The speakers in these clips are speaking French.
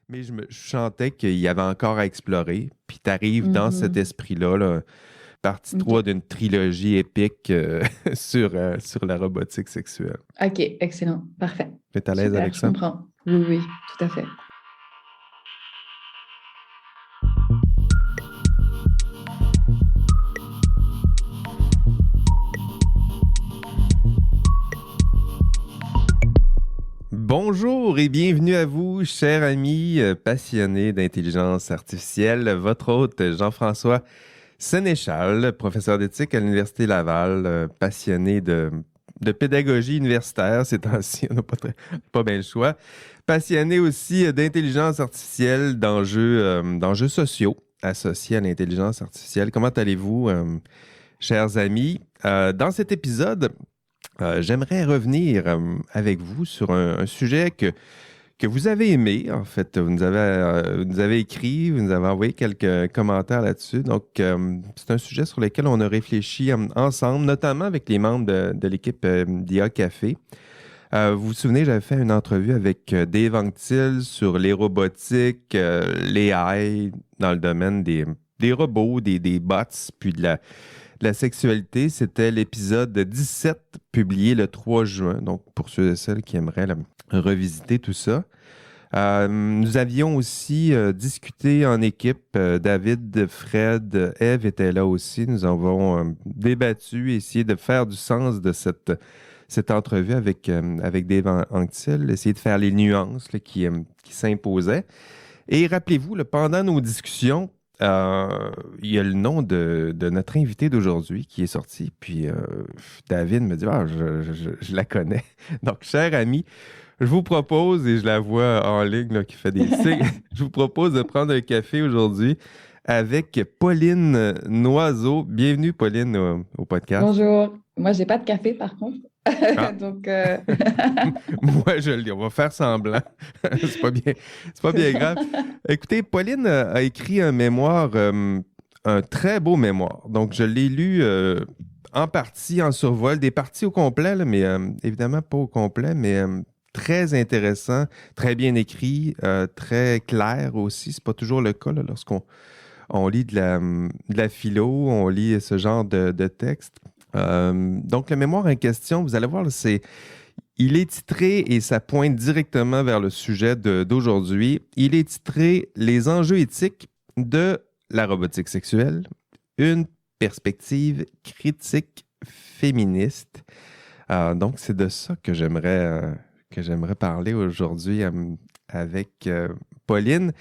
Mais je sentais qu'il y avait encore à explorer. Puis tu arrives dans cet Mhm. esprit-là, là, partie 3 OK. d'une trilogie épique sur la robotique sexuelle. OK, excellent. Parfait. Tu es à l'aise Super, avec je ça? comprends. Oui, oui, tout à fait. Bonjour et bienvenue à vous, chers amis passionnés d'intelligence artificielle. Votre hôte Jean-François Sénéchal, professeur d'éthique à l'Université Laval, passionné de pédagogie universitaire ces temps-ci, on n'a pas bien le choix. Passionné aussi d'intelligence artificielle, d'enjeux sociaux associés à l'intelligence artificielle. Comment allez-vous, chers amis? Dans cet épisode, j'aimerais revenir avec vous sur un sujet que vous avez aimé. En fait, vous nous avez écrit, vous nous avez envoyé quelques commentaires là-dessus. Donc, c'est un sujet sur lequel on a réfléchi ensemble, notamment avec les membres de l'équipe d'IA Café. Vous vous souvenez, j'avais fait une entrevue avec Dave Anctil sur les robotiques, l'AI dans le domaine des robots, des bots, puis de la sexualité. C'était l'épisode 17 publié le 3 juin. Donc, pour ceux et celles qui aimeraient revisiter tout ça. Nous avions aussi discuté en équipe. David, Fred, Eve étaient là aussi. Nous avons débattu et essayé de faire du sens de cette entrevue avec Dave Anctil, essayer de faire les nuances là, qui s'imposaient. Et rappelez-vous, là, pendant nos discussions, il y a le nom de notre invité d'aujourd'hui qui est sorti. Puis David me dit, ah, je la connais. Donc, cher ami, je vous propose, et je la vois en ligne là, qui fait des signes, je vous propose de prendre un café aujourd'hui avec Pauline Noiseau. Bienvenue, Pauline, au podcast. Bonjour. Moi, j'ai pas de café, par contre. Ah, Donc, moi, je le dis, on va faire semblant. C'est pas bien grave. Écoutez, Pauline a écrit un mémoire, un très beau mémoire. Donc, je l'ai lu en partie, en survol, des parties au complet, là, mais évidemment pas au complet, mais très intéressant, très bien écrit, très clair aussi. C'est pas toujours le cas là, lorsqu'on lit de la philo, on lit ce genre de texte. Donc, le mémoire en question, vous allez voir, là, il est titré, et ça pointe directement vers le sujet d'aujourd'hui, il est titré Les enjeux éthiques de la robotique sexuelle, une perspective critique féministe. Donc, c'est de ça que j'aimerais parler aujourd'hui avec Pauline.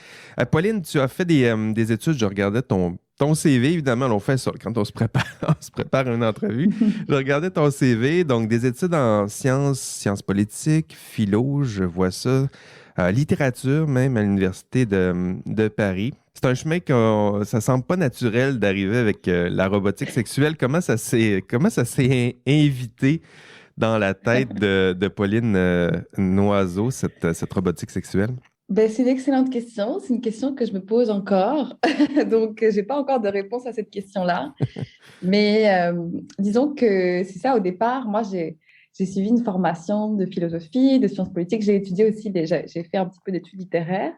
Pauline, tu as fait des études, je regardais ton CV, évidemment, on fait ça quand on se prépare, on se prépare à une entrevue. Je regardais ton CV, donc des études en sciences politiques, philo, je vois ça, littérature même à l'Université de Paris. C'est un chemin que ça semble pas naturel d'arriver avec la robotique sexuelle. Comment ça s'est invité dans la tête de Pauline Noiseau, cette robotique sexuelle? ben, c'est une excellente question. C'est une question que je me pose encore. Donc, j'ai pas encore de réponse à cette question-là. Mais disons que c'est ça, au départ, moi, j'ai suivi une formation de philosophie, de sciences politiques. J'ai étudié aussi, j'ai fait un petit peu d'études littéraires.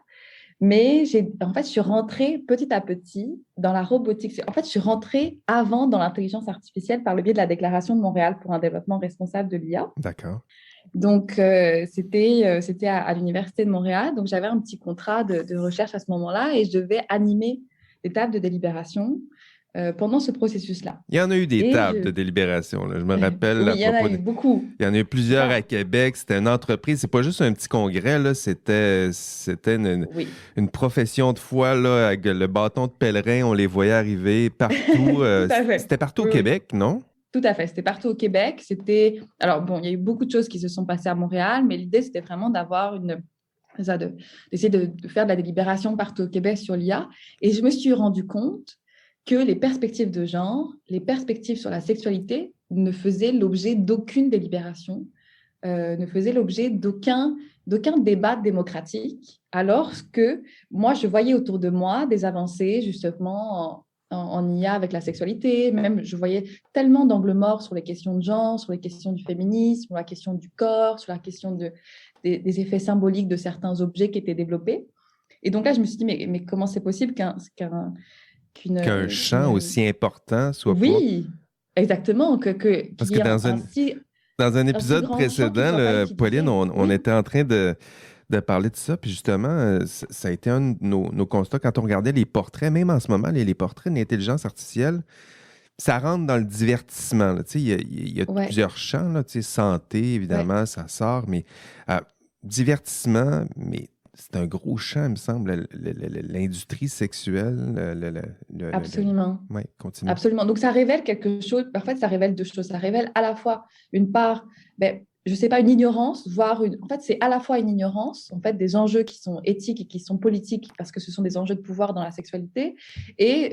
Mais en fait, je suis rentrée petit à petit dans la robotique. En fait, je suis rentrée avant dans l'intelligence artificielle par le biais de la Déclaration de Montréal pour un développement responsable de l'IA. D'accord. Donc, c'était à l'Université de Montréal. Donc, j'avais un petit contrat de recherche à ce moment-là et je devais animer les tables de délibération pendant ce processus-là. Il y en a eu des Et tables de délibération, là. Je me rappelle oui, à il y en a propos eu beaucoup. il y en a eu C'est plusieurs à ça. Québec. C'était une entreprise. C'est pas juste un petit congrès, là. C'était Oui, une profession de foi, là, avec le bâton de pèlerin. On les voyait arriver partout. tout à fait. C'était partout au Oui, oui. Québec, non? Tout à fait. C'était partout au Québec. Alors bon, il y a eu beaucoup de choses qui se sont passées à Montréal, mais l'idée, c'était vraiment d'essayer de faire de la délibération partout au Québec sur l'IA. Et je me suis rendu compte que les perspectives de genre, les perspectives sur la sexualité ne faisaient l'objet d'aucune délibération, ne faisaient l'objet d'aucun débat démocratique, alors que moi, je voyais autour de moi des avancées justement en IA avec la sexualité. Même, je voyais tellement d'angles morts sur les questions de genre, sur les questions du féminisme, sur la question du corps, sur la question des effets symboliques de certains objets qui étaient développés. Et donc là, je me suis dit, mais comment c'est possible Qu'un champ aussi important soit pas... Oui, exactement, Parce qu'il y que ait dans un un si épisode grand champ qui ne précédent, soit pas Pauline, utilisé. on Oui, était en train de parler de ça, puis justement, ça a été un de nos constats quand on regardait les portraits, même en ce moment, les portraits d'intelligence artificielle, ça rentre dans le divertissement. Là. Tu sais, il y a ouais, plusieurs champs, là, tu sais, santé, ouais, évidemment, ça sort, mais euh, divertissement, mais c'est un gros champ, il me semble, l'industrie sexuelle. absolument. Ouais, continue. Absolument. Donc, ça révèle quelque chose. En fait, ça révèle deux choses. Ça révèle à la fois une part, je ne sais pas, une ignorance, voire une. En fait, c'est à la fois une ignorance, en fait, des enjeux qui sont éthiques et qui sont politiques, parce que ce sont des enjeux de pouvoir dans la sexualité, et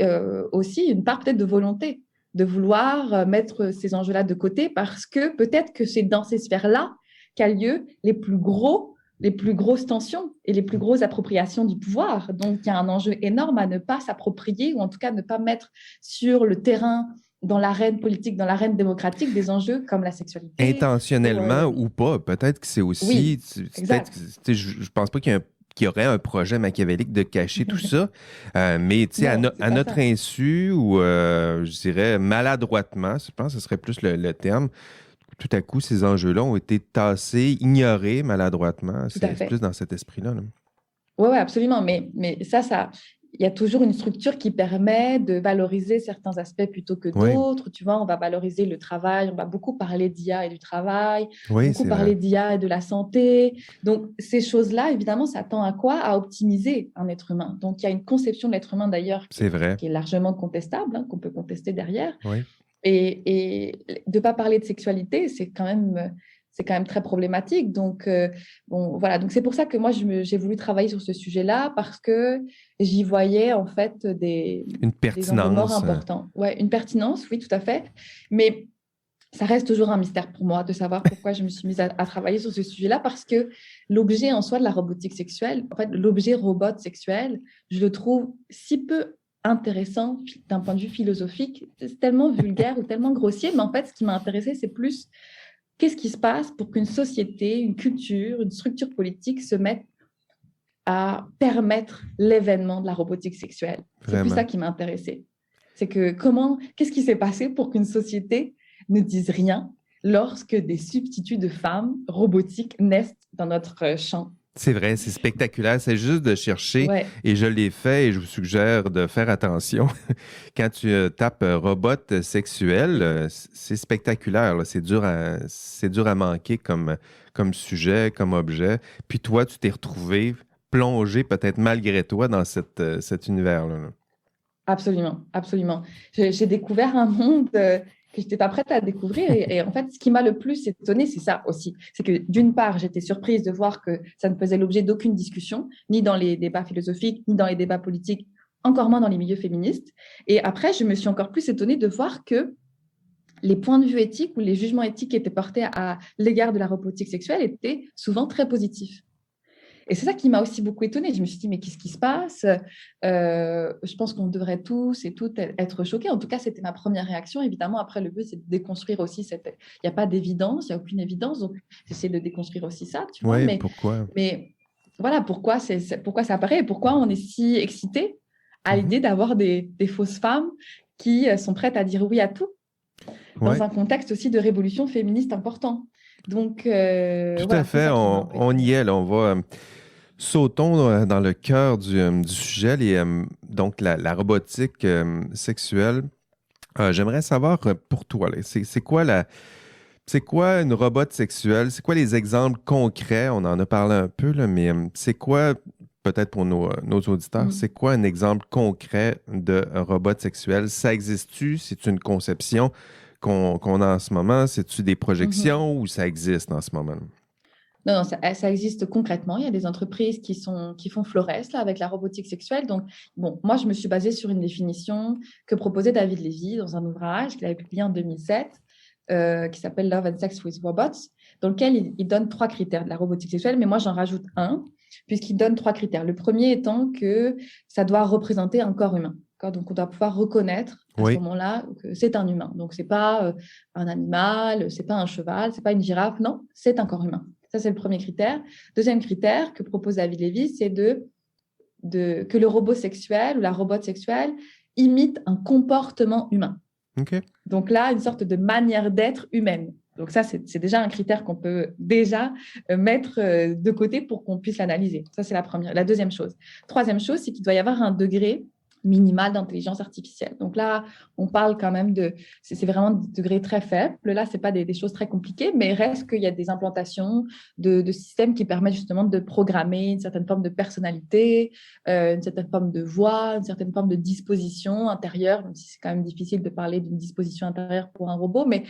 aussi une part peut-être de volonté, de vouloir mettre ces enjeux-là de côté, parce que peut-être que c'est dans ces sphères-là qu'a lieu les plus grosses tensions et les plus grosses appropriations du pouvoir. Donc, il y a un enjeu énorme à ne pas s'approprier, ou en tout cas ne pas mettre sur le terrain, dans l'arène politique, dans l'arène démocratique, des enjeux comme la sexualité. Intentionnellement ou pas, peut-être que c'est aussi, Oui, peut-être, exact. tu sais, je pense pas qu'il y aurait un projet machiavélique de cacher tout ça, mais tu sais, Non, c'est à pas notre ça. insu ou je dirais maladroitement, je pense que ce serait plus le terme, tout à coup, ces enjeux-là ont été tassés, ignorés maladroitement. Tout à C'est plus fait. dans cet esprit-là. Là. Oui, ouais, absolument. Mais il y a toujours une structure qui permet de valoriser certains aspects plutôt que Oui, d'autres. Tu vois, on va valoriser le travail, on va beaucoup parler d'IA et du travail, oui, beaucoup c'est vrai. parler d'IA et de la santé. Donc, ces choses-là, évidemment, ça tend à quoi? À optimiser un être humain. Donc, il y a une conception de l'être humain, d'ailleurs, C'est vrai. qui est largement contestable, hein, qu'on peut contester derrière. Oui. Et de ne pas parler de sexualité, c'est quand même très problématique. Donc, bon, voilà. Donc, c'est pour ça que moi, j'ai voulu travailler sur ce sujet-là parce que j'y voyais, en fait, Une des angles morts pertinence. importants. Ouais, une pertinence, oui, tout à fait. Mais ça reste toujours un mystère pour moi de savoir pourquoi je me suis mise à travailler sur ce sujet-là, parce que l'objet en soi de la robotique sexuelle, en fait, l'objet robot sexuel, je le trouve si peu intéressant d'un point de vue philosophique. C'est tellement vulgaire ou tellement grossier, mais en fait, ce qui m'a intéressé, c'est plus qu'est-ce qui se passe pour qu'une société, une culture, une structure politique se mette à permettre l'événement de la robotique sexuelle. C'est plus ça Vraiment. qui m'a intéressé. C'est que qu'est-ce qui s'est passé pour qu'une société ne dise rien lorsque des substituts de femmes robotiques naissent dans notre champ? C'est vrai, c'est spectaculaire. C'est juste de chercher, Ouais, et je l'ai fait, et je vous suggère de faire attention. Quand tu tapes robot sexuel, c'est spectaculaire. Là. C'est dur à manquer comme sujet, comme objet. Puis toi, tu t'es retrouvé plongé, peut-être malgré toi, dans cet univers-là. Là. absolument, absolument. J'ai découvert un monde que je n'étais pas prête à découvrir. Et en fait, ce qui m'a le plus étonnée, c'est ça aussi. C'est que d'une part, j'étais surprise de voir que ça ne faisait l'objet d'aucune discussion, ni dans les débats philosophiques, ni dans les débats politiques, encore moins dans les milieux féministes. Et après, je me suis encore plus étonnée de voir que les points de vue éthiques ou les jugements éthiques qui étaient portés à l'égard de la robotique sexuelle étaient souvent très positifs. Et c'est ça qui m'a aussi beaucoup étonnée. Je me suis dit, mais qu'est-ce qui se passe? Je pense qu'on devrait tous et toutes être choqués. En tout cas, c'était ma première réaction. Évidemment, après, le but, c'est de déconstruire aussi cette... Il n'y a pas d'évidence, il n'y a aucune évidence. Donc, j'essaie de déconstruire aussi ça, tu vois. Oui, pourquoi? Mais voilà, pourquoi ça apparaît et pourquoi on est si excité à Mhm. l'idée d'avoir des fausses femmes qui sont prêtes à dire oui à tout Oui, dans un contexte aussi de révolution féministe important. Donc, tout à voilà, c'est fait. ça qui m'a un peu On y étonnée. est. Là. On va sautons dans le cœur du sujet, donc la robotique sexuelle. J'aimerais savoir pour toi, là, c'est quoi une robot sexuelle? C'est quoi les exemples concrets? On en a parlé un peu, là, mais c'est quoi, peut-être pour nos auditeurs, c'est Mm. quoi un exemple concret de robot sexuel? Ça existe-tu? C'est une conception qu'on a en ce moment? C'est-tu des Mhm. projections ou ça existe en ce moment? Non, non, ça existe concrètement. Il y a des entreprises qui font florès là, avec la robotique sexuelle. Donc, bon, moi, je me suis basée sur une définition que proposait David Levy dans un ouvrage qu'il avait publié en 2007, qui s'appelle Love and Sex with Robots, dans lequel il donne trois critères de la robotique sexuelle, mais moi, j'en rajoute un, puisqu'il donne trois critères. Le premier étant que ça doit représenter un corps humain. Donc, on doit pouvoir reconnaître à ce Oui, moment-là que c'est un humain. Donc, c'est pas un animal, c'est pas un cheval, c'est pas une girafe, non, c'est un corps humain. Ça, c'est le premier critère. Deuxième critère que propose David Levy, c'est de que le robot sexuel ou la robot sexuelle imite un comportement humain. OK. Donc là, une sorte de manière d'être humaine. Donc ça, c'est déjà un critère qu'on peut déjà mettre de côté pour qu'on puisse l'analyser. Ça, c'est la première. La deuxième chose. Troisième chose, c'est qu'il doit y avoir un degré minimal d'intelligence artificielle. Donc là, on parle quand même c'est vraiment des degrés très faibles. Là, ce n'est pas des choses très compliquées, mais reste qu'il y a des implantations de systèmes qui permettent justement de programmer une certaine forme de personnalité, une certaine forme de voix, une certaine forme de disposition intérieure, même si c'est quand même difficile de parler d'une disposition intérieure pour un robot, mais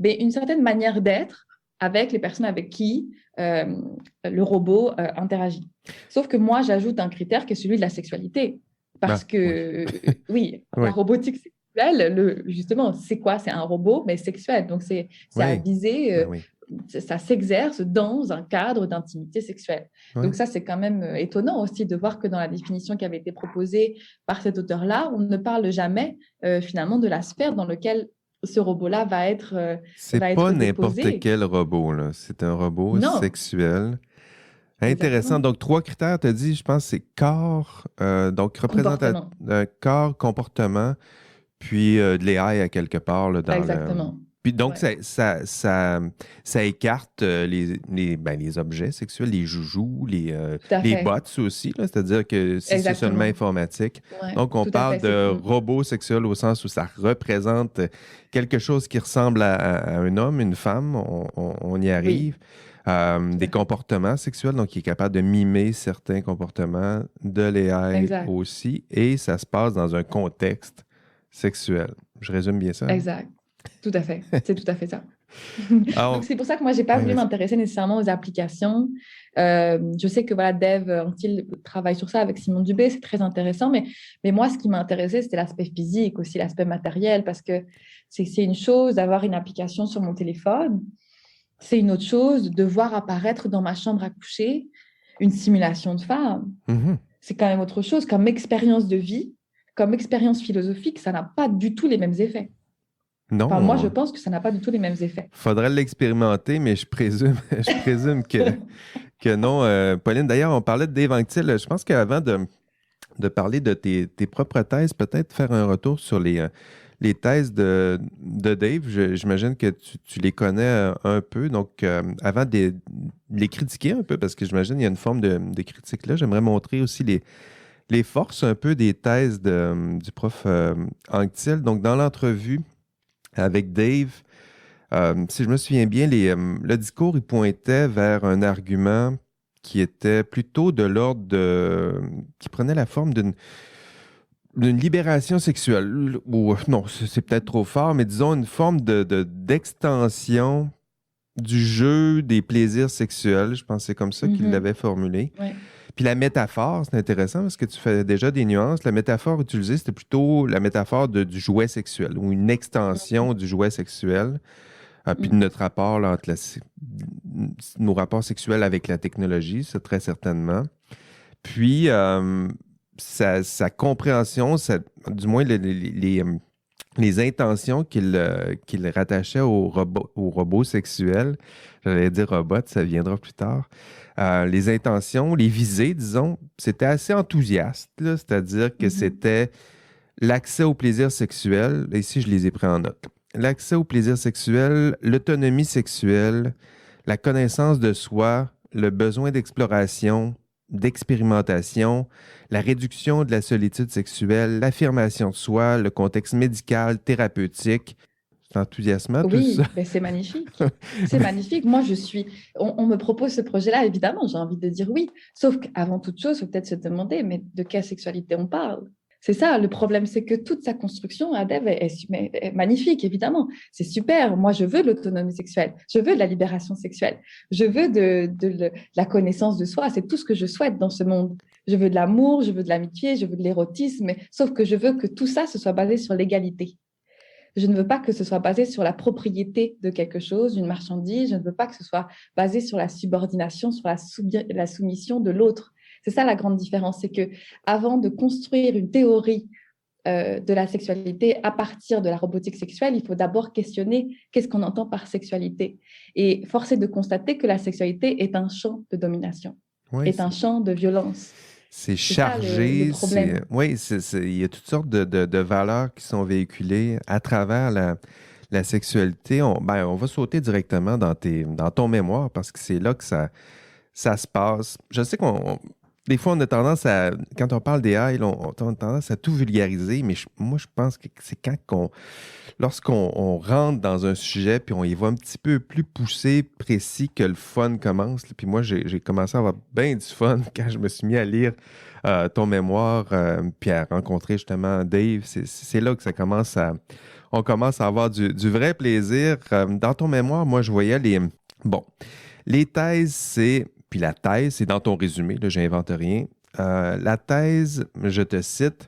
une certaine manière d'être avec les personnes avec qui le robot interagit. Sauf que moi, j'ajoute un critère qui est celui de la sexualité. Parce que, oui, la robotique sexuelle, justement, c'est quoi? C'est un robot, mais sexuel. Donc, c'est à viser, ça s'exerce dans un cadre d'intimité sexuelle. Donc, ça, c'est quand même étonnant aussi de voir que dans la définition qui avait été proposée par cet auteur-là, on ne parle jamais, finalement, de la sphère dans laquelle ce robot-là va être c'est va pas être n'importe déposé. quel robot, là. C'est un robot sexuel. Intéressant. Exactement. Donc, 3 critères, tu as dit, je pense, c'est corps, donc représentateur, corps, comportement, puis de l'AI à quelque part. Là, dans Exactement. Puis donc, ça écarte les objets sexuels, les joujoux, les bots aussi, là, c'est-à-dire que si c'est seulement informatique. Donc, on parle de robots sexuels au sens où ça représente quelque chose qui ressemble à un homme, une femme, on y arrive. Des comportements sexuels, donc qui est capable de mimer certains comportements de l'AI aussi, et ça se passe dans un contexte sexuel. Je résume bien ça? Exact. Tout à fait. C'est tout à fait ça. Donc, c'est pour ça que moi, je n'ai pas voulu m'intéresser nécessairement aux applications. Je sais que Dev Antil travaille sur ça avec Simon Dubé, c'est très intéressant. Mais moi, ce qui m'a intéressé, c'était l'aspect physique, aussi l'aspect matériel, parce que c'est une chose d'avoir une application sur mon téléphone. C'est une autre chose de voir apparaître dans ma chambre à coucher une simulation de femme. Mm-hmm. C'est quand même autre chose. Comme expérience de vie, comme expérience philosophique, ça n'a pas du tout les mêmes effets. Non. Enfin, moi, je pense que ça n'a pas du tout les mêmes effets. Faudrait l'expérimenter, mais je présume que non. Pauline, d'ailleurs, on parlait de Dave Antil. Je pense qu'avant de parler de tes propres thèses, peut-être faire un retour sur les thèses de Dave. J'imagine que tu les connais un peu. Donc, avant de les critiquer un peu, parce que j'imagine qu'il y a une forme de critique là, j'aimerais montrer aussi les forces un peu des thèses du prof Antil. Donc, dans l'entrevue avec Dave, si je me souviens bien, le discours, il pointait vers un argument qui était plutôt de l'ordre qui prenait la forme d'une libération sexuelle. Ou non, c'est peut-être trop fort, mais disons une forme d'extension du jeu des plaisirs sexuels. Je pense que c'est comme ça qu'il l'avait formulé. Ouais. Puis la métaphore, c'est intéressant parce que tu fais déjà des nuances. La métaphore utilisée, c'était plutôt la métaphore du jouet sexuel ou une extension du jouet sexuel. Puis de notre rapport là, entre nos rapports sexuels avec la technologie, ça très certainement. Puis sa compréhension, du moins les intentions qu'il rattachait au robot sexuel, j'allais dire robot, ça viendra plus tard. Les intentions, les visées, disons, c'était assez enthousiaste, là, c'est-à-dire que c'était l'accès au plaisir sexuel. Ici, je les ai pris en note. L'accès au plaisir sexuel, l'autonomie sexuelle, la connaissance de soi, le besoin d'exploration, d'expérimentation, la réduction de la solitude sexuelle, l'affirmation de soi, le contexte médical, thérapeutique. C'est enthousiasmant tout ça. Oui, c'est magnifique. C'est magnifique. Moi, on me propose ce projet-là, évidemment, j'ai envie de dire oui. Sauf qu'avant toute chose, il faut peut-être se demander, mais de quelle sexualité on parle? C'est ça, le problème, c'est que toute sa construction à Dev est magnifique, évidemment. C'est super. Moi, je veux de l'autonomie sexuelle. Je veux de la libération sexuelle. Je veux de la connaissance de soi. C'est tout ce que je souhaite dans ce monde. Je veux de l'amour, je veux de l'amitié, je veux de l'érotisme. Sauf que je veux que tout ça se soit basé sur l'égalité. Je ne veux pas que ce soit basé sur la propriété de quelque chose, d'une marchandise. Je ne veux pas que ce soit basé sur la subordination, sur la soumission de l'autre. C'est ça la grande différence, c'est que avant de construire une théorie de la sexualité à partir de la robotique sexuelle, il faut d'abord questionner qu'est-ce qu'on entend par sexualité. Et force est de constater que la sexualité est un champ de domination, est un champ de violence. c'est C'est ça le chargé, problème. oui, il y a toutes sortes de valeurs qui sont véhiculées à travers la sexualité. On va sauter directement dans ton mémoire parce que c'est là que ça se passe. Je sais des fois, on a tendance à, quand on parle des AI, là, on a tendance à tout vulgariser, mais moi, je pense que c'est lorsqu'on rentre dans un sujet, puis on y va un petit peu plus poussé, précis, que le fun commence. Là. Puis moi, j'ai commencé à avoir bien du fun quand je me suis mis à lire ton mémoire, puis à rencontrer justement Dave. C'est là que on commence à avoir du vrai plaisir. Dans ton mémoire, moi, je voyais bon, les thèses, puis la thèse, c'est dans ton résumé, là, j'invente rien. La thèse, je te cite,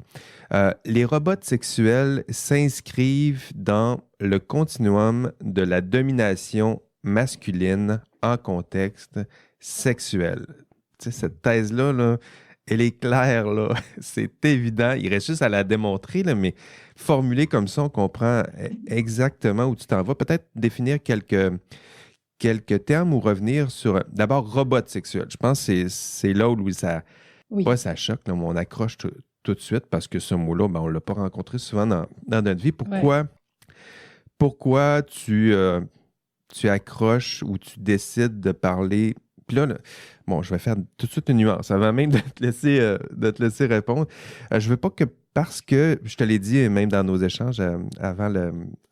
les robots sexuels s'inscrivent dans le continuum de la domination masculine en contexte sexuel. Tu sais, cette thèse-là, là, elle est claire, là. C'est évident. Il reste juste à la démontrer, là, mais formulée comme ça, on comprend exactement où tu t'en vas. Peut-être définir quelques termes ou revenir sur, d'abord, robot sexuel. Je pense que c'est là où Oui, ça choque, là, où on accroche tout de suite parce que ce mot-là, ben, on ne l'a pas rencontré souvent dans notre vie. ouais. Pourquoi tu accroches ou tu décides de parler. Puis là, bon, je vais faire tout de suite une nuance avant même de te laisser répondre. Je veux pas que, parce que, je te l'ai dit même dans nos échanges avant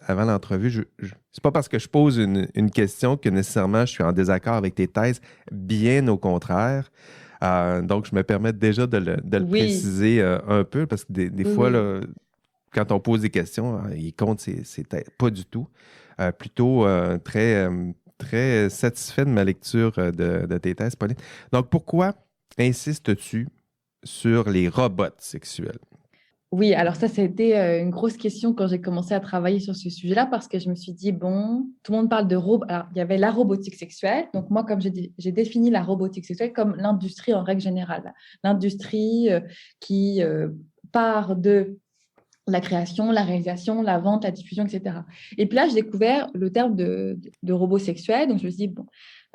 l'entrevue, c'est pas parce que je pose une question que nécessairement je suis en désaccord avec tes thèses, bien au contraire. Donc, je me permets déjà de le Oui, préciser un peu parce que des oui, fois, oui. là, quand on pose des questions, il compte, pas du tout. Plutôt très satisfait de ma lecture de tes thèses, Pauline. Donc, pourquoi insistes-tu sur les robots sexuels? Oui, alors ça a été une grosse question quand j'ai commencé à travailler sur ce sujet-là parce que je me suis dit, bon, tout le monde parle de robots. Alors, il y avait la robotique sexuelle. Donc, moi, comme j'ai défini la robotique sexuelle comme l'industrie en règle générale. L'industrie qui part de la création, la réalisation, la vente, la diffusion, etc. Et puis là, j'ai découvert le terme de robot sexuel. Donc, je me suis dit, bon,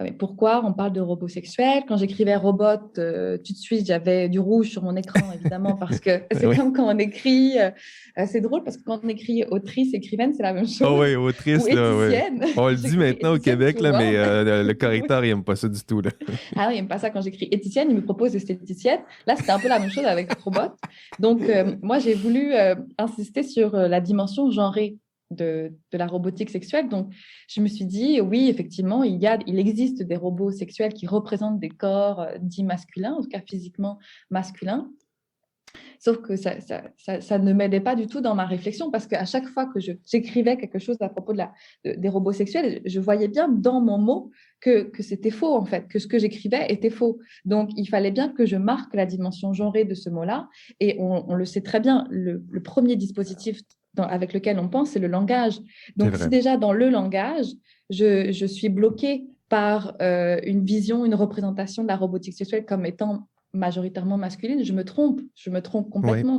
mais pourquoi on parle de robot sexuel? Quand j'écrivais robot, tout de suite, j'avais du rouge sur mon écran, évidemment, parce que c'est Oui. comme quand on écrit, c'est drôle parce que quand on écrit autrice, écrivaine, c'est la même Oh chose. oui, Ou autrice, là, oui. éthicienne. On le dit J'écrivais maintenant au éthicienne Québec, sur là, mais Word. le Oui. correcteur, il n'aime pas ça du tout, là. Ah non, il n'aime pas ça quand j'écris éthicienne, il me propose esthéticienne. Là, c'était un peu la même chose avec robot. Donc, moi, j'ai voulu insister sur la dimension genrée de la robotique sexuelle. Donc, je me suis dit, oui, effectivement, il existe des robots sexuels qui représentent des corps dits masculins, en tout cas physiquement masculins. Sauf que ça ne m'aidait pas du tout dans ma réflexion parce qu'à chaque fois que j'écrivais quelque chose à propos des robots sexuels, je voyais bien dans mon mot que c'était faux en fait, que ce que j'écrivais était faux. Donc il fallait bien que je marque la dimension genrée de ce mot-là. Et on le sait très bien, le premier dispositif avec lequel on pense, c'est le langage. C'est Donc si vrai. déjà dans le langage, je suis bloquée par une vision, une représentation de la robotique sexuelle comme étant majoritairement masculine, je me trompe Oui. complètement,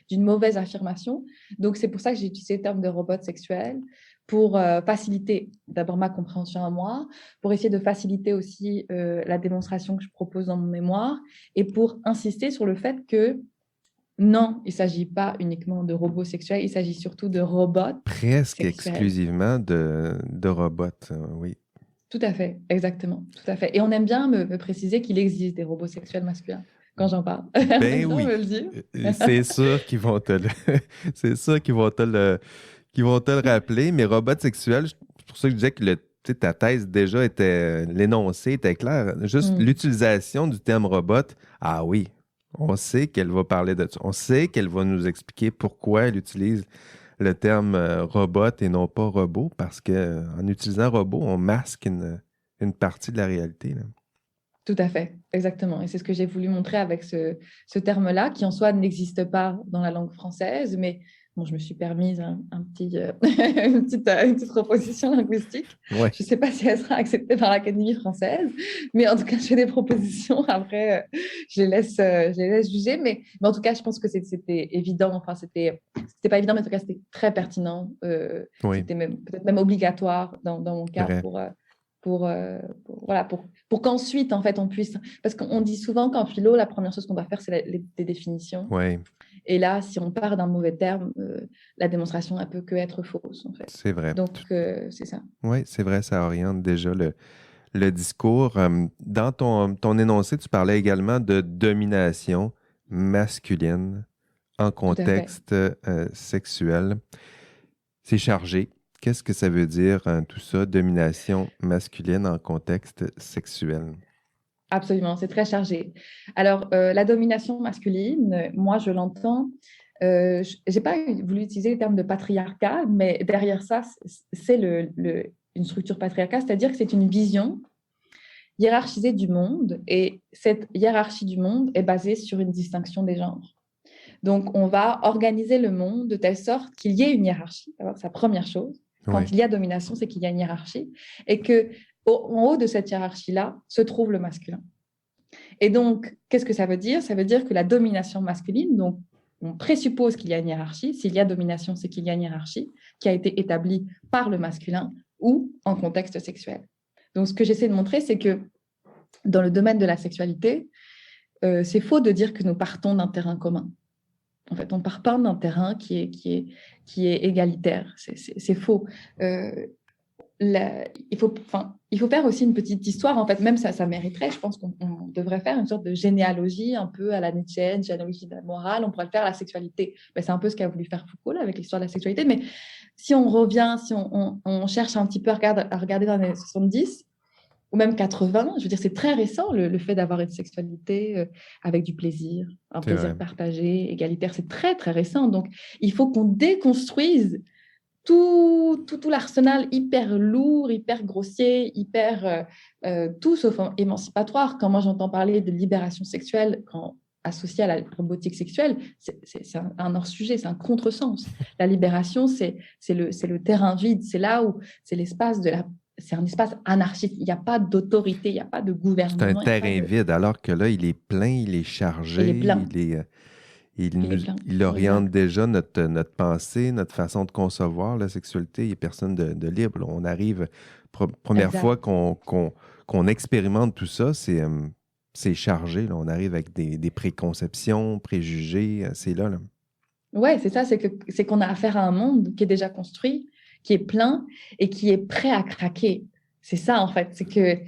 d'une mauvaise affirmation. Donc c'est pour ça que j'ai utilisé le terme de robot sexuel pour faciliter d'abord ma compréhension à moi, pour essayer de faciliter aussi la démonstration que je propose dans mon mémoire et pour insister sur le fait que non, il ne s'agit pas uniquement de robots sexuels, il s'agit surtout de robots Presque sexuels. exclusivement de robots, oui. Tout à fait, exactement, tout à fait. Et on aime bien me préciser qu'il existe des robots sexuels masculins quand j'en parle. On Ben aime bien oui. me le dire. C'est sûr qu'ils vont te le... C'est sûr qu'ils vont te le rappeler, mais robot sexuel, c'est pour ça que je disais que tu sais, ta thèse déjà était... L'énoncé était clair. Juste Mm. l'utilisation du terme robot, ah oui, on sait qu'elle va parler de ça. On sait qu'elle va nous expliquer pourquoi elle utilise le terme robot et non pas robot, parce que en utilisant robot, on masque une partie de la réalité, là. Tout à fait, exactement. Et c'est ce que j'ai voulu montrer avec ce terme-là, qui en soi n'existe pas dans la langue française, mais bon, je me suis permise un petit, une petite proposition linguistique. Ouais, Je ne sais pas si elle sera acceptée par l'Académie française, mais en tout cas, je fais des propositions. Après, je les laisse juger, mais en tout cas, je pense que c'était évident. Enfin, c'était pas évident, mais en tout cas, c'était très pertinent. oui, C'était même peut-être même obligatoire dans mon cas vrai. voilà, pour qu'ensuite, en fait, on puisse... Parce qu'on dit souvent qu'en philo, la première chose qu'on doit faire, c'est les définitions. Oui, Et là, si on part d'un mauvais terme, la démonstration, elle peut que être fausse, en fait. c'est vrai. Donc, c'est ça. Oui, c'est vrai, ça oriente déjà le discours. Dans ton énoncé, tu parlais également de domination masculine en Tout à fait. contexte sexuel. C'est chargé. Qu'est-ce que ça veut dire, tout ça, domination masculine en contexte sexuel? Absolument, c'est très chargé. Alors, la domination masculine, moi, je l'entends. Je n'ai pas voulu utiliser le terme de patriarcat, mais derrière ça, c'est une structure patriarcale, c'est-à-dire que c'est une vision hiérarchisée du monde, et cette hiérarchie du monde est basée sur une distinction des genres. Donc, on va organiser le monde de telle sorte qu'il y ait une hiérarchie. Alors, c'est la première chose. Oui, Quand il y a domination, c'est qu'il y a une hiérarchie, et que en haut de cette hiérarchie-là se trouve le masculin. Et donc, qu'est-ce que ça veut dire? Ça veut dire que la domination masculine, donc on présuppose qu'il y a une hiérarchie. S'il y a domination, c'est qu'il y a une hiérarchie qui a été établie par le masculin ou en contexte sexuel. Donc, ce que j'essaie de montrer, c'est que dans le domaine de la sexualité, c'est faux de dire que nous partons d'un terrain commun. En fait, on ne part pas d'un terrain qui est égalitaire. C'est faux. Il faut faire aussi une petite histoire. En fait, même ça mériterait, je pense qu'on devrait faire une sorte de généalogie un peu à la Nietzschéenne, généalogie de la morale. On pourrait le faire à la sexualité. Ben, c'est un peu ce qu'a voulu faire Foucault là, avec l'histoire de la sexualité. Mais si on revient, si on cherche un petit peu à regarder dans les années 70 ou même 80, je veux dire, c'est très récent le fait d'avoir une sexualité avec du plaisir, un c'est vrai. plaisir partagé, égalitaire. C'est très, très récent. Donc, il faut qu'on déconstruise tout l'arsenal hyper lourd, hyper grossier, tout sauf émancipatoire. Quand moi j'entends parler de libération sexuelle, associée à la robotique sexuelle, c'est un hors-sujet, c'est un contresens. La libération, c'est le terrain vide, c'est là où c'est l'espace c'est un espace anarchique. Il n'y a pas d'autorité, il n'y a pas de C'est un gouvernement, il n'y a pas terrain de... vide, alors que là, il est plein, il est Il est chargé, plein, il est plein, il oriente exact, déjà notre pensée, notre façon de concevoir la sexualité. Il n'y a personne de libre, là. On arrive, première fois exact. qu'on expérimente tout ça, c'est chargé, là. On arrive avec des préconceptions, préjugés, c'est là, là. Ouais, c'est ça, c'est qu'on a affaire à un monde qui est déjà construit, qui est plein et qui est prêt à craquer. C'est ça, en fait, c'est qu'il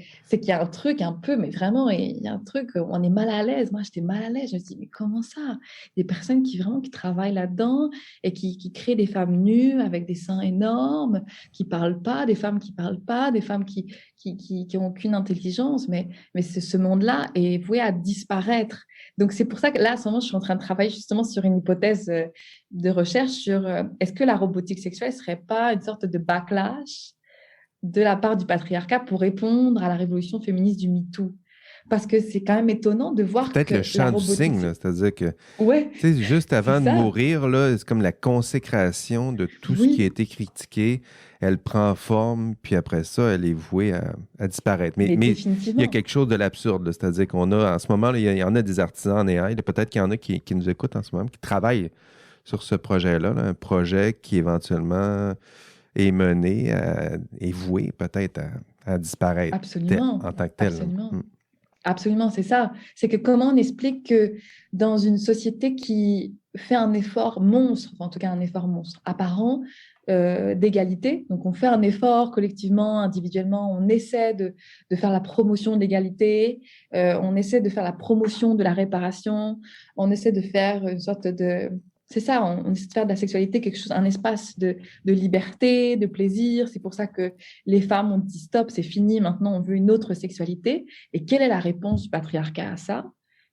y a un truc un peu, mais vraiment, il y a un truc, on est mal à l'aise. Moi, j'étais mal à l'aise. Je me dis, mais comment ça? Des personnes qui travaillent là-dedans et qui créent des femmes nues avec des seins énormes, qui parlent pas, des femmes qui parlent pas, des femmes qui ont aucune intelligence. Mais ce monde-là est voué à disparaître. Donc, c'est pour ça que là, en ce moment, je suis en train de travailler justement sur une hypothèse de recherche sur est-ce que la robotique sexuelle serait pas une sorte de backlash de la part du patriarcat pour répondre à la révolution féministe du MeToo. Parce que c'est quand même étonnant de C'est voir peut-être le que la chant du robotique... cygne, là. C'est-à-dire que, Ouais, tu sais, juste c'est avant de ça. mourir, là, c'est comme la consécration de tout ce qui a Oui, été critiqué. Elle prend forme, puis après ça, elle est vouée à disparaître. mais Mais il y a définitivement. quelque chose de l'absurde, là. C'est-à-dire qu'on a, en ce moment, là, il y en a des artisans en AI, là. Peut-être qu'il y en a qui nous écoutent en ce moment, qui travaillent sur ce projet-là, là. Un projet qui éventuellement est mené, est voué peut-être à disparaître Absolument, en tant que tel, là. absolument. Mm. Absolument, c'est ça. C'est que comment on explique que dans une société qui fait un effort monstre, enfin, en tout cas un effort monstre apparent d'égalité, donc on fait un effort collectivement, individuellement, on essaie de faire la promotion de l'égalité, on essaie de faire la promotion de la réparation, on essaie de faire une sorte de... C'est ça, on essaie de faire de la sexualité quelque chose, un espace de liberté, de plaisir. C'est pour ça que les femmes ont dit stop, c'est fini, maintenant on veut une autre sexualité. Et quelle est la réponse du patriarcat à ça?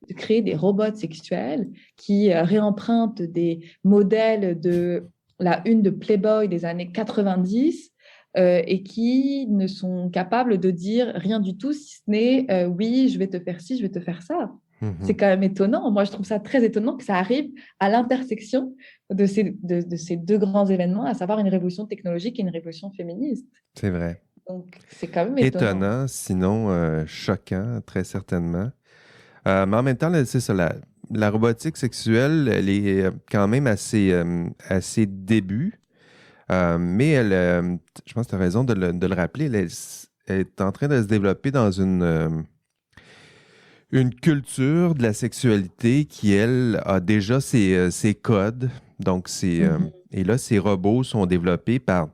De créer des robots sexuels qui réempruntent des modèles de la une de Playboy des années 90 et qui ne sont capables de dire rien du tout, si ce n'est oui, je vais te faire ci, je vais te faire ça. C'est Mhm. quand même étonnant. Moi, je trouve ça très étonnant que ça arrive à l'intersection de ces deux grands événements, à savoir une révolution technologique et une révolution féministe. C'est vrai. Donc, c'est quand même étonnant. Étonnant, sinon choquant, très certainement. Mais en même temps, là, c'est ça, la robotique sexuelle, elle est quand même à ses débuts, mais je pense que tu as raison de le rappeler, est en train de se développer dans une culture de la sexualité qui, elle, a déjà ses codes. Donc, Mhm. et là, ces robots sont développés par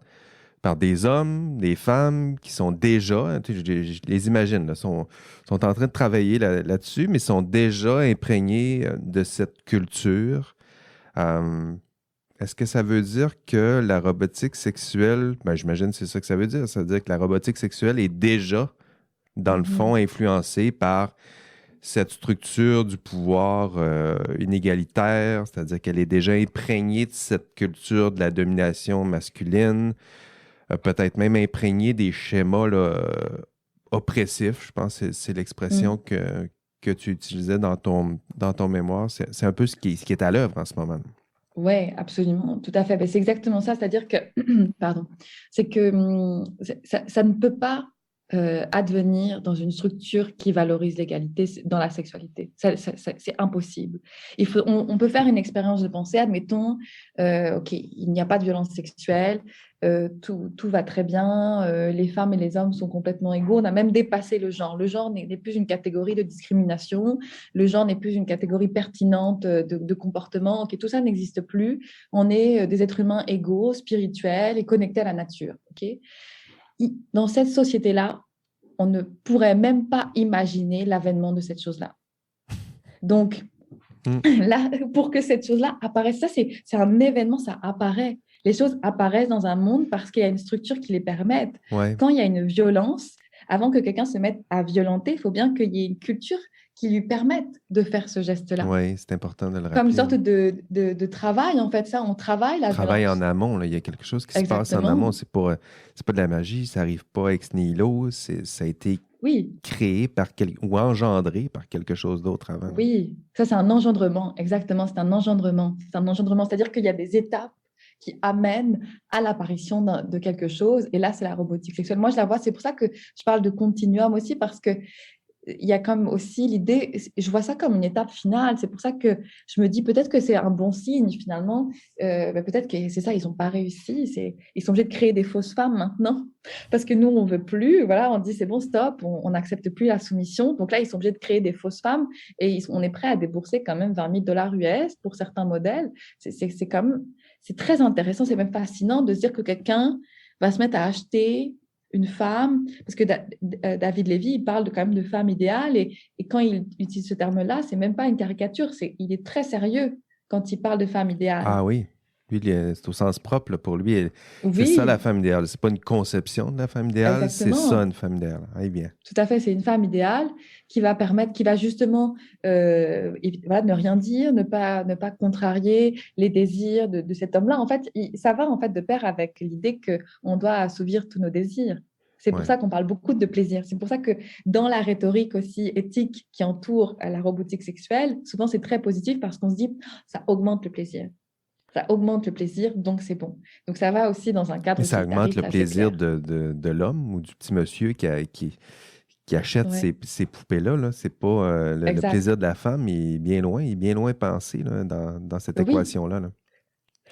des hommes, des femmes qui sont déjà, hein, tu sais, je les imagine, là, sont en train de travailler là-dessus, mais sont déjà imprégnés de cette culture. Euh, Est-ce que ça veut dire que la robotique sexuelle, ben, j'imagine que c'est ça que ça veut dire. Ça veut dire que la robotique sexuelle est déjà, dans le fond, Mhm. influencée par cette structure du pouvoir inégalitaire, c'est-à-dire qu'elle est déjà imprégnée de cette culture de la domination masculine, peut-être même imprégnée des schémas là, oppressifs. Je pense que c'est l'expression Mhm. que tu utilisais dans ton mémoire. C'est un peu ce qui est à l'œuvre en ce moment. Ouais, absolument, tout à fait. Ben, c'est exactement ça, c'est-à-dire que, pardon, c'est que ça ne peut pas advenir dans une structure qui valorise l'égalité dans la sexualité. C'est impossible. On peut faire une expérience de pensée, admettons, OK, il n'y a pas de violence sexuelle, tout va très bien, les femmes et les hommes sont complètement égaux, on a même dépassé le genre. Le genre n'est plus une catégorie de discrimination, le genre n'est plus une catégorie pertinente de comportement, ok, tout ça n'existe plus. On est des êtres humains égaux, spirituels et connectés à la nature. Ok. Dans cette société-là, on ne pourrait même pas imaginer l'avènement de cette chose-là. Donc, Hmm. là, pour que cette chose-là apparaisse, ça, c'est un événement, ça apparaît. Les choses apparaissent dans un monde parce qu'il y a une structure qui les permette. Ouais, Quand il y a une violence, avant que quelqu'un se mette à violenter, il faut bien qu'il y ait une culture qui lui permette de faire ce geste-là. ouais, c'est important de le Comme une rappeler, sorte hein. De travail, en fait, ça, on travaille la Travail en violence. amont, là. Il y a quelque chose qui se passe en amont. Exactement. C'est pas de la magie, ça arrive pas ex nihilo. Ça a été Oui, créé ou engendré par quelque chose d'autre avant. oui. Ça, c'est un engendrement. Exactement, c'est un engendrement. C'est un engendrement, c'est-à-dire qu'il y a des étapes qui amènent à l'apparition de quelque chose. Et là, c'est la robotique sexuelle. Moi, je la vois, c'est pour ça que je parle de continuum aussi, parce que il y a comme aussi l'idée, je vois ça comme une étape finale. C'est pour ça que je me dis peut-être que c'est un bon signe finalement. Peut-être que c'est ça, ils n'ont pas réussi. Ils sont obligés de créer des fausses femmes maintenant parce que nous, on veut plus. Voilà, on dit c'est bon, stop, on n'accepte plus la soumission. Donc là, ils sont obligés de créer des fausses femmes et on est prêt à débourser quand même 20 000 dollars US pour certains modèles. C'est comme, c'est très intéressant, c'est même fascinant de se dire que quelqu'un va se mettre à acheter une femme, parce que David Lévy, il parle quand même de femme idéale, et quand il utilise ce terme-là, c'est même pas une caricature, il est très sérieux quand il parle de femme idéale. Ah oui, lui, c'est au sens propre là, pour lui. C'est ça la Oui, femme idéale. C'est pas une conception de la femme idéale, c'est ça exactement. une femme idéale. Ah, eh bien. Tout à fait, c'est une femme idéale qui va permettre, qui va justement voilà, ne rien dire, ne pas contrarier les désirs de cet homme-là. En fait, ça va en fait de pair avec l'idée qu'on doit assouvir tous nos désirs. C'est pour Ouais. ça qu'on parle beaucoup de plaisir. C'est pour ça que dans la rhétorique aussi éthique qui entoure la robotique sexuelle, souvent c'est très positif parce qu'on se dit ça augmente le plaisir. Ça augmente le plaisir, donc c'est bon. Donc ça va aussi dans un Mais cadre ça augmente le utilitariste assez plaisir clair. de l'homme ou du petit monsieur qui achète Ouais, ces poupées-là, là. C'est pas le exact. plaisir de la femme, il est bien loin pensé là, dans cette Oui, équation-là, là.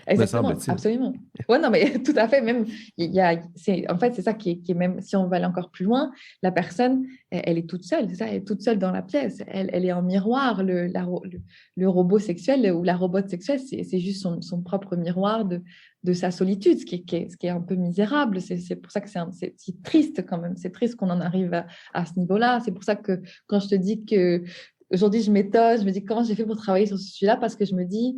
Me exactement, semble-t-il. absolument. Ouais, non, mais tout à fait. Même, en fait, c'est ça qui est même, si on va aller encore plus loin, la personne, elle est toute seule, c'est ça, elle est toute seule dans la pièce. Elle est en miroir. Le robot sexuel ou la robote sexuelle, c'est juste son propre miroir de sa solitude, ce qui est un peu misérable. C'est pour ça que c'est triste quand même. C'est triste qu'on en arrive à ce niveau-là. C'est pour ça que quand je te dis que aujourd'hui, je m'étonne, je me dis comment j'ai fait pour travailler sur ce sujet-là, parce que je me dis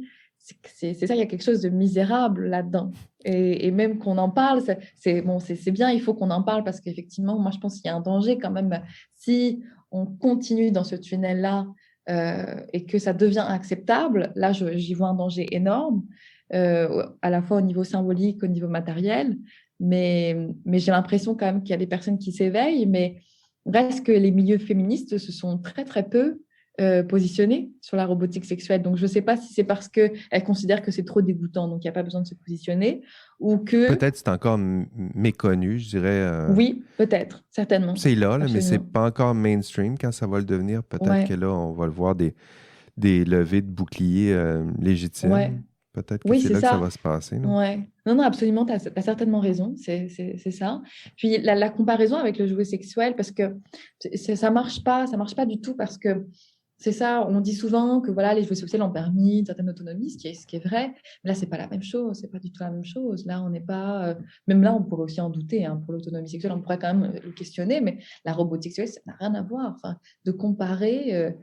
c'est ça, il y a quelque chose de misérable là-dedans. Et même qu'on en parle, c'est bon, c'est bien, il faut qu'on en parle parce qu'effectivement, moi, je pense qu'il y a un danger quand même si on continue dans ce tunnel-là et que ça devient acceptable. Là, j'y vois un danger énorme, à la fois au niveau symbolique, au niveau matériel. Mais j'ai l'impression quand même qu'il y a des personnes qui s'éveillent, mais reste que les milieux féministes se sont très, très peu positionnée sur la robotique sexuelle. Donc, je ne sais pas si c'est parce qu'elle considère que c'est trop dégoûtant, donc il n'y a pas besoin de se positionner, ou que, Peut-être c'est encore méconnu, je dirais. oui, peut-être, certainement, C'est là, mais c'est absolument. pas encore mainstream. Quand ça va le devenir, peut-être que Ouais, là, on va le voir des levées de boucliers ouais, légitimes. Peut-être que Oui, c'est c'est là que ça ça. va se passer, non? Ouais. Non, non, absolument, tu as certainement raison, c'est ça. Puis la comparaison avec le jouet sexuel, parce que ça marche pas du tout, parce que c'est ça, on dit souvent que voilà, les jouets sexuels ont permis une certaine autonomie, ce qui est vrai, mais là, c'est pas la même chose, c'est pas du tout la même chose. Là, on n'est pas, même là, on pourrait aussi en douter, hein, pour l'autonomie sexuelle, on pourrait quand même le questionner, mais la robotique sexuelle, ça n'a rien à voir. Enfin, de comparer,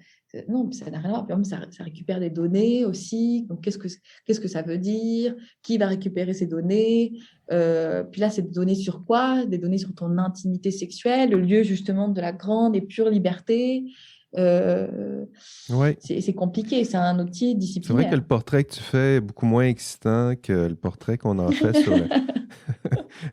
non, ça n'a rien à voir. Puis, en plus, ça récupère des données aussi, donc qu'est-ce que ça veut dire? Qui va récupérer ces données? Puis là, c'est des données sur quoi? Des données sur ton intimité sexuelle, le lieu justement de la grande et pure liberté. Euh, Oui. c'est compliqué, c'est un outil C'est vrai que le disciplinaire. portrait que tu fais est beaucoup moins excitant que le portrait qu'on en fait